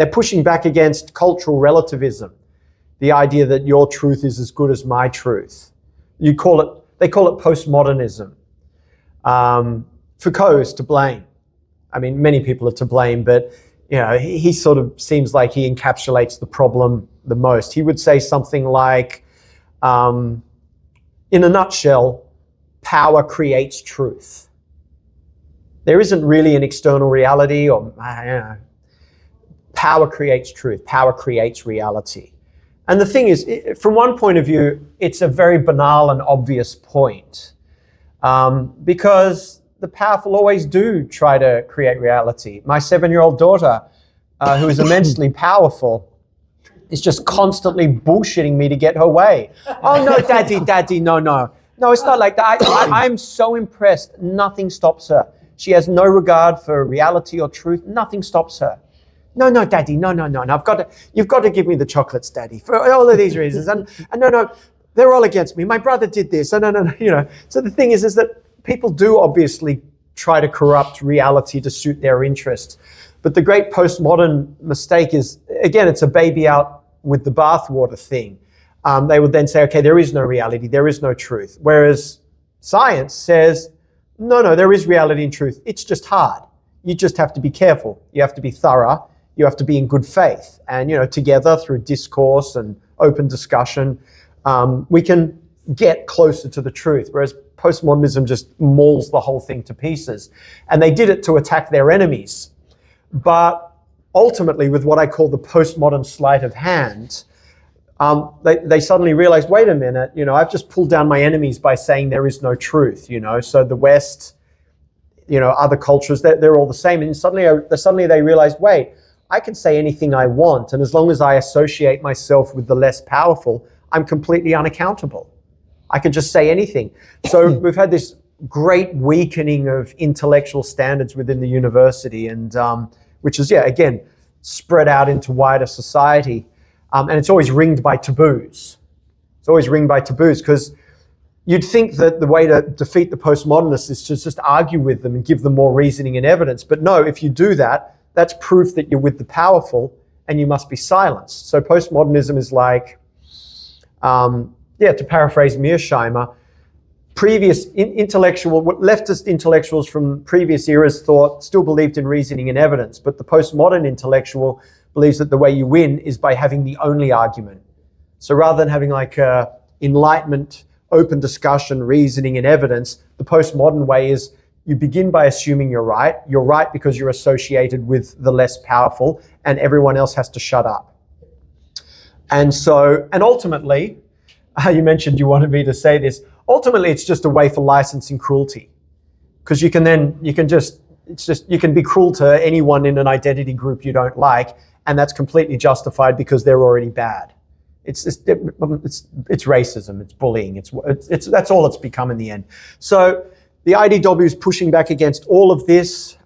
They're pushing back against cultural relativism, the idea that your truth is as good as my truth. They call it postmodernism. Foucault's to blame. I mean, many people are to blame, but he sort of seems like he encapsulates the problem the most. He would say something like, in a nutshell, power creates truth. There isn't really an external reality, or power creates truth. Power creates reality. And the thing is, from one point of view, it's a very banal and obvious point, because the powerful always do try to create reality. My 7-year-old daughter, who is immensely powerful, is just constantly bullshitting me to get her way. Oh, no, daddy, no. No, it's not like that. I'm so impressed. Nothing stops her. She has no regard for reality or truth. Nothing stops her. No, daddy, no. You've got to give me the chocolates, daddy, for all of these reasons. And no, they're all against me. My brother did this. And no. So the thing is that people do obviously try to corrupt reality to suit their interests. But the great postmodern mistake is, again, it's a baby out with the bathwater thing. They would then say, okay, there is no reality, there is no truth. Whereas science says, no, there is reality and truth. It's just hard. You just have to be careful. You have to be thorough. You have to be in good faith. And, together through discourse and open discussion, we can get closer to the truth. Whereas postmodernism just mauls the whole thing to pieces. And they did it to attack their enemies. But ultimately, with what I call the postmodern sleight of hand, they suddenly realized, wait a minute, I've just pulled down my enemies by saying there is no truth, So the West, other cultures, they're all the same. And suddenly they realized, wait, I can say anything I want. And as long as I associate myself with the less powerful, I'm completely unaccountable. I can just say anything. So we've had this great weakening of intellectual standards within the university, and which is, again, spread out into wider society. And it's always ringed by taboos. It's always ringed by taboos, because you'd think that the way to defeat the postmodernists is to just argue with them and give them more reasoning and evidence. But no, if you do that, that's proof that you're with the powerful and you must be silenced. So postmodernism is like, to paraphrase Mearsheimer, previous leftist intellectuals from previous eras still believed in reasoning and evidence, but the postmodern intellectual believes that the way you win is by having the only argument. So rather than having like enlightenment, open discussion, reasoning and evidence, the postmodern way is you begin by assuming you're right. You're right because you're associated with the less powerful, and everyone else has to shut up. And ultimately, you mentioned you wanted me to say this, ultimately it's just a way for licensing cruelty. Because you can be cruel to anyone in an identity group you don't like, and that's completely justified because they're already bad. It's racism, it's bullying, that's all it's become in the end. So the IDW is pushing back against all of this.